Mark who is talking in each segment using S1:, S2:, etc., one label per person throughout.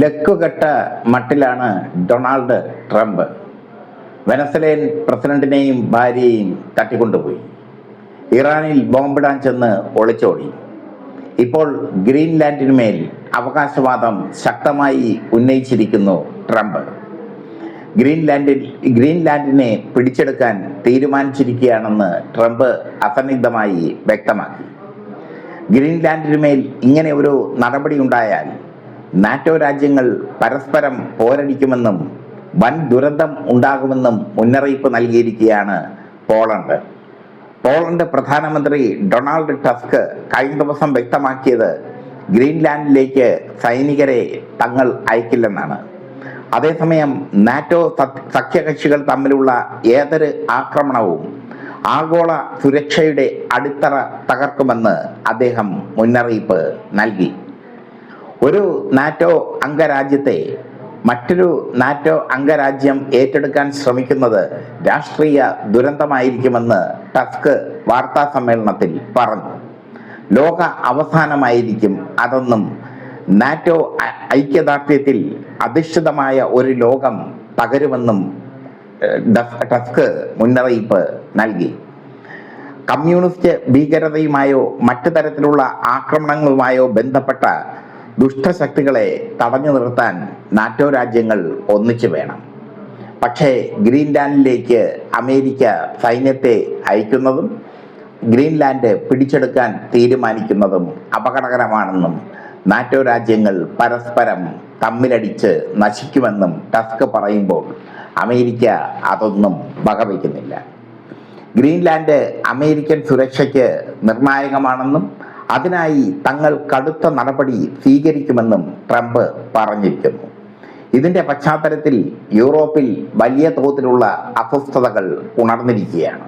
S1: ലക്കുകെട്ട മട്ടിലാണ് Donald Trump. Venezuelan പ്രസിഡന്റിനെയും ഭാര്യയെയും തട്ടിക്കൊണ്ടുപോയി. ഇറാനിൽ ബോംബിടാൻ ചെന്ന് ഒളിച്ചോടി. ഇപ്പോൾ ഗ്രീൻലാൻഡിനുമേൽ അവകാശവാദം ശക്തമായി ഉന്നയിച്ചിരിക്കുന്നു ട്രംപ്. ഗ്രീൻലാൻഡിനെ പിടിച്ചെടുക്കാൻ തീരുമാനിച്ചിരിക്കുകയാണെന്ന് ട്രംപ് അസന്നിഗ്ധമായി വ്യക്തമാക്കി. ഗ്രീൻലാൻഡിനുമേൽ ഇങ്ങനെ ഒരു നടപടി ഉണ്ടായാൽ നാറ്റോ രാജ്യങ്ങൾ പരസ്പരം പോരടിക്കുമെന്നും വൻ ദുരന്തം ഉണ്ടാകുമെന്നും മുന്നറിയിപ്പ് നൽകിയിരിക്കുകയാണ് പോളണ്ട് പ്രധാനമന്ത്രി ഡൊണാൾഡ് ടസ്ക് കഴിഞ്ഞ ദിവസം വ്യക്തമാക്കിയത് ഗ്രീൻലാൻഡിലേക്ക് സൈനികരെ തങ്ങൾ അയക്കില്ലെന്നാണ്. അതേസമയം നാറ്റോ സഖ്യകക്ഷികൾ തമ്മിലുള്ള ഏതൊരു ആക്രമണവും ആഗോള സുരക്ഷയുടെ അടിത്തറ തകർക്കുമെന്ന് അദ്ദേഹം മുന്നറിയിപ്പ് നൽകി. ഒരു നാറ്റോ അംഗരാജ്യത്തെ മറ്റൊരു നാറ്റോ അംഗരാജ്യം ഏറ്റെടുക്കാൻ ശ്രമിക്കുന്നത് രാഷ്ട്രീയ ദുരന്തമായിരിക്കുമെന്ന് ടസ്ക് വാർത്താ സമ്മേളനത്തിൽ പറഞ്ഞു. ലോക അവസാനമായിരിക്കും അതൊന്നും. നാറ്റോ ഐക്യദാർഢ്യത്തിൽ അധിഷ്ഠിതമായ ഒരു ലോകം തകരുമെന്നും ടസ്ക് മുന്നറിയിപ്പ് നൽകി. കമ്മ്യൂണിസ്റ്റ് ഭീകരതയുമായോ മറ്റു തരത്തിലുള്ള ആക്രമണങ്ങളുമായോ ബന്ധപ്പെട്ട ദുഷ്ടശക്തികളെ തടഞ്ഞു നിർത്താൻ നാറ്റോ രാജ്യങ്ങൾ ഒന്നിച്ചു വേണം. പക്ഷേ ഗ്രീൻലാൻഡിലേക്ക് അമേരിക്ക സൈന്യത്തെ അയക്കുന്നതും ഗ്രീൻലാൻഡ് പിടിച്ചെടുക്കാൻ തീരുമാനിക്കുന്നതും അപകടകരമാണെന്നും നാറ്റോ രാജ്യങ്ങൾ പരസ്പരം തമ്മിലടിച്ച് നശിക്കുമെന്നും ടസ്ക് പറയുമ്പോൾ അമേരിക്ക അതൊന്നും വകവയ്ക്കുന്നില്ല. ഗ്രീൻലാൻഡ് അമേരിക്കൻ സുരക്ഷയ്ക്ക് നിർണായകമാണെന്നും അതിനായി തങ്ങൾ കടുത്ത നടപടി സ്വീകരിക്കുമെന്നും ട്രംപ് പറഞ്ഞിരിക്കുന്നു. ഇതിന്റെ പശ്ചാത്തലത്തിൽ യൂറോപ്പിൽ വലിയ തോതിലുള്ള അസ്വസ്ഥതകൾ ഉണർന്നിരിക്കുകയാണ്.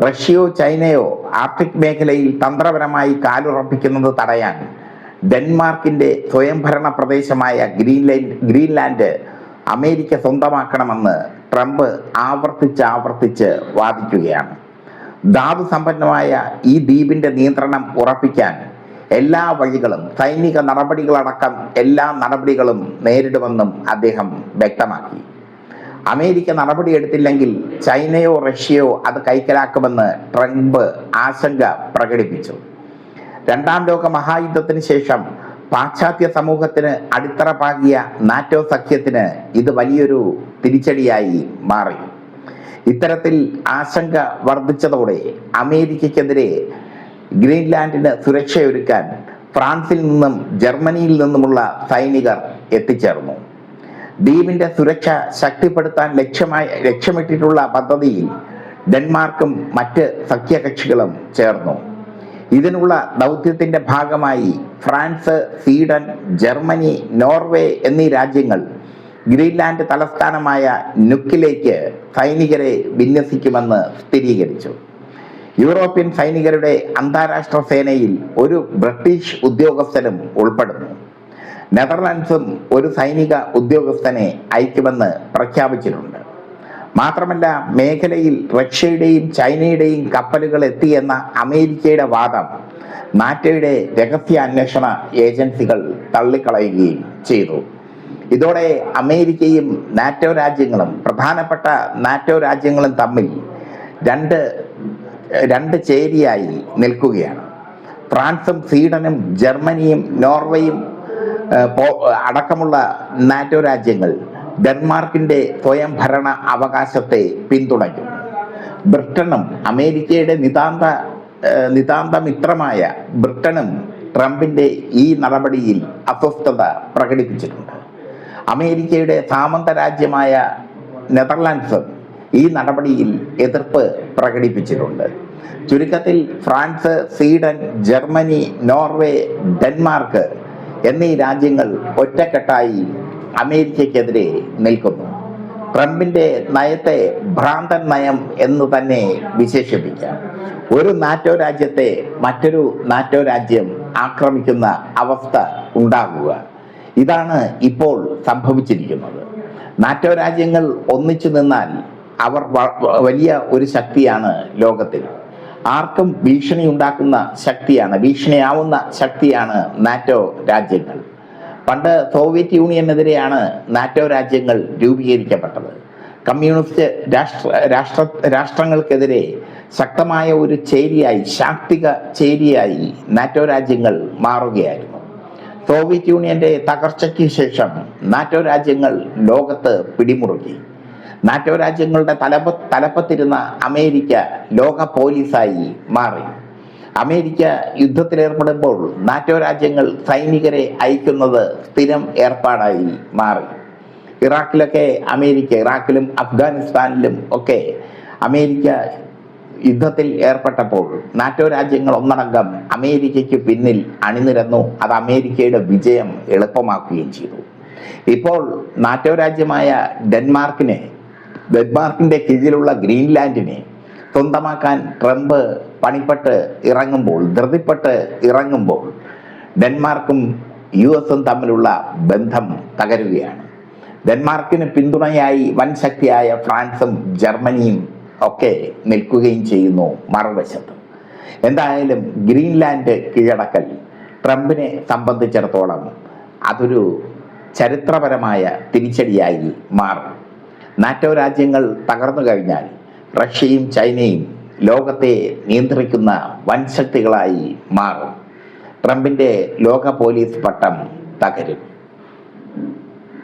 S1: റഷ്യയോ ചൈനയോ ആർട്ടിക് മേഖലയിൽ തന്ത്രപരമായി കാലുറപ്പിക്കുന്നത് തടയാൻ ഡെൻമാർക്കിന്റെ സ്വയംഭരണ പ്രദേശമായ ഗ്രീൻലാൻഡ് അമേരിക്ക സ്വന്തമാക്കണമെന്ന് ട്രംപ് ആവർത്തിച്ച് വാദിക്കുകയാണ്. ധാതു സമ്പന്നമായ ഈ ദ്വീപിന്റെ നിയന്ത്രണം ഉറപ്പിക്കാൻ എല്ലാ വഴികളും, സൈനിക നടപടികളടക്കം എല്ലാ നടപടികളും നേരിടുമെന്നും അദ്ദേഹം വ്യക്തമാക്കി. അമേരിക്ക നടപടിയെടുത്തില്ലെങ്കിൽ ചൈനയോ റഷ്യയോ അത് കൈക്കലാക്കുമെന്ന് ട്രംപ് ആശങ്ക പ്രകടിപ്പിച്ചു. രണ്ടാം ലോക മഹായുദ്ധത്തിന് ശേഷം പാശ്ചാത്യ സമൂഹത്തിന് അടിത്തറ പാകിയ നാറ്റോ സഖ്യത്തിന് ഇത് വലിയൊരു തിരിച്ചടിയായി മാറി. ഇത്തരത്തിൽ ആശങ്ക വർദ്ധിച്ചതോടെ അമേരിക്കയ്ക്കെതിരെ ഗ്രീൻലാൻഡിന് സുരക്ഷയൊരുക്കാൻ ഫ്രാൻസിൽ നിന്നും ജർമ്മനിയിൽ നിന്നുമുള്ള സൈനികർ എത്തിച്ചേർന്നു. ദ്വീപിന്റെ സുരക്ഷ ശക്തിപ്പെടുത്താൻ ലക്ഷ്യമിട്ടിട്ടുള്ള പദ്ധതിയിൽ ഡെൻമാർക്കും മറ്റ് സഖ്യകക്ഷികളും ചേർന്നു. ഇതിനുള്ള ദൗത്യത്തിന്റെ ഭാഗമായി ഫ്രാൻസ്, സ്വീഡൻ, ജർമ്മനി, നോർവേ എന്നീ രാജ്യങ്ങൾ ഗ്രീൻലാൻഡ് തലസ്ഥാനമായ നുക്കിലേക്ക് സൈനികരെ വിന്യസിക്കുമെന്ന് സ്ഥിരീകരിച്ചു. യൂറോപ്യൻ സൈനികരുടെ അന്താരാഷ്ട്ര സേനയിൽ ഒരു ബ്രിട്ടീഷ് ഉദ്യോഗസ്ഥനും ഉൾപ്പെടുന്നു. നെതർലാൻഡ്സും ഒരു സൈനിക ഉദ്യോഗസ്ഥനെ അയക്കുമെന്ന് പ്രഖ്യാപിച്ചിട്ടുണ്ട്. മാത്രമല്ല, മേഖലയിൽ റഷ്യയുടെയും ചൈനയുടെയും കപ്പലുകൾ എത്തിയെന്ന അമേരിക്കയുടെ വാദം നാറ്റോയുടെ രഹസ്യാന്വേഷണ ഏജൻസികൾ തള്ളിക്കളയുകയും ചെയ്തു. ഇതോടെ അമേരിക്കയും നാറ്റോ രാജ്യങ്ങളും, പ്രധാനപ്പെട്ട നാറ്റോ രാജ്യങ്ങളും തമ്മിൽ രണ്ട് ചേരിയായി നിൽക്കുകയാണ്. ഫ്രാൻസും സ്വീഡനും ജർമ്മനിയും നോർവേയും അടക്കമുള്ള നാറ്റോ രാജ്യങ്ങൾ ഡെൻമാർക്കിന്റെ സ്വയംഭരണ അവകാശത്തെ പിന്തുണയ്ക്കുന്നു. ബ്രിട്ടനും അമേരിക്കയുടെ നിതാന്ത മിത്രമായ ബ്രിട്ടനും ട്രംപിന്റെ ഈ നടപടിയിൽ അസ്വസ്ഥത പ്രകടിപ്പിച്ചിട്ടുണ്ട്. അമേരിക്കയുടെ സാമന്ത രാജ്യമായ നെതർലാൻഡ്സും ഈ നടപടിയിൽ എതിർപ്പ് പ്രകടിപ്പിച്ചിട്ടുണ്ട്. ചുരുക്കത്തിൽ France, Sweden, Germany, Norway, Denmark എന്നീ രാജ്യങ്ങൾ ഒറ്റക്കെട്ടായി അമേരിക്കയ്ക്കെതിരെ നിൽക്കുന്നു. ട്രംപിന്റെ നയത്തെ ഭ്രാന്തൻ നയം എന്ന് തന്നെ വിശേഷിപ്പിക്കാം. ഒരു നാറ്റോ രാജ്യത്തെ മറ്റൊരു നാറ്റോ രാജ്യം ആക്രമിക്കുന്ന അവസ്ഥ ഉണ്ടാകുക, ഇതാണ് ഇപ്പോൾ സംഭവിച്ചിരിക്കുന്നത്. നാറ്റോ രാജ്യങ്ങൾ ഒന്നിച്ചു നിന്നാൽ അവർ വലിയ ഒരു ശക്തിയാണ് ലോകത്തിൽ. ആർക്കും ഭീഷണിയാവുന്ന ശക്തിയാണ് നാറ്റോ രാജ്യങ്ങൾ. പണ്ട് സോവിയറ്റ് യൂണിയനെതിരെയാണ് നാറ്റോ രാജ്യങ്ങൾ രൂപീകരിക്കപ്പെട്ടത്. കമ്മ്യൂണിസ്റ്റ് രാഷ്ട്രങ്ങൾക്കെതിരെ ശക്തമായ ഒരു ചേരിയായി, ശാക്തിക ചേരിയായി നാറ്റോ രാജ്യങ്ങൾ മാറുകയായിരുന്നു. സോവിയറ്റ് യൂണിയന്റെ തകർച്ചയ്ക്ക് ശേഷം നാറ്റോ രാജ്യങ്ങൾ ലോകത്ത് പിടിമുറുക്കി. നാറ്റോ രാജ്യങ്ങളുടെ തലപ്പത്തിരുന്ന അമേരിക്ക ലോക പോലീസായി മാറി. അമേരിക്ക യുദ്ധത്തിലേർപ്പെടുമ്പോൾ നാറ്റോ രാജ്യങ്ങൾ സൈനികരെ അയക്കുന്നത് സ്ഥിരം ഏർപ്പാടായി മാറി. ഇറാഖിലും അഫ്ഗാനിസ്ഥാനിലും ഒക്കെ അമേരിക്ക യുദ്ധത്തിൽ ഏർപ്പെട്ടപ്പോൾ നാറ്റോ രാജ്യങ്ങൾ ഒന്നടങ്കം അമേരിക്കയ്ക്ക് പിന്നിൽ അണിനിരന്നു. അത് അമേരിക്കയുടെ വിജയം എളുപ്പമാക്കുകയും ചെയ്തു. ഇപ്പോൾ നാറ്റോ രാജ്യമായ ഡെൻമാർക്കിന്റെ കീഴിലുള്ള ഗ്രീൻലാൻഡിനെ സ്വന്തമാക്കാൻ ട്രംപ് ധൃതിപ്പെട്ട് ഇറങ്ങുമ്പോൾ ഡെൻമാർക്കും US തമ്മിലുള്ള ബന്ധം തകരുകയാണ്. ഡെൻമാർക്കിന് പിന്തുണയായി വൻ ശക്തിയായ ഫ്രാൻസും ജർമ്മനിയും ഒക്കെ നിൽക്കുകയും ചെയ്യുന്നു മറുവശത്ത്. എന്തായാലും ഗ്രീൻലാൻഡ് കീഴടക്കൽ ട്രംപിനെ സംബന്ധിച്ചിടത്തോളം അതൊരു ചരിത്രപരമായ തിരിച്ചടിയായി മാറും. നാറ്റോ രാജ്യങ്ങൾ തകർന്നു കഴിഞ്ഞാൽ റഷ്യയും ചൈനയും ലോകത്തെ നിയന്ത്രിക്കുന്ന വൻ ശക്തികളായി മാറും. ട്രംപിന്റെ ലോക പോലീസ് പട്ടം തകരും.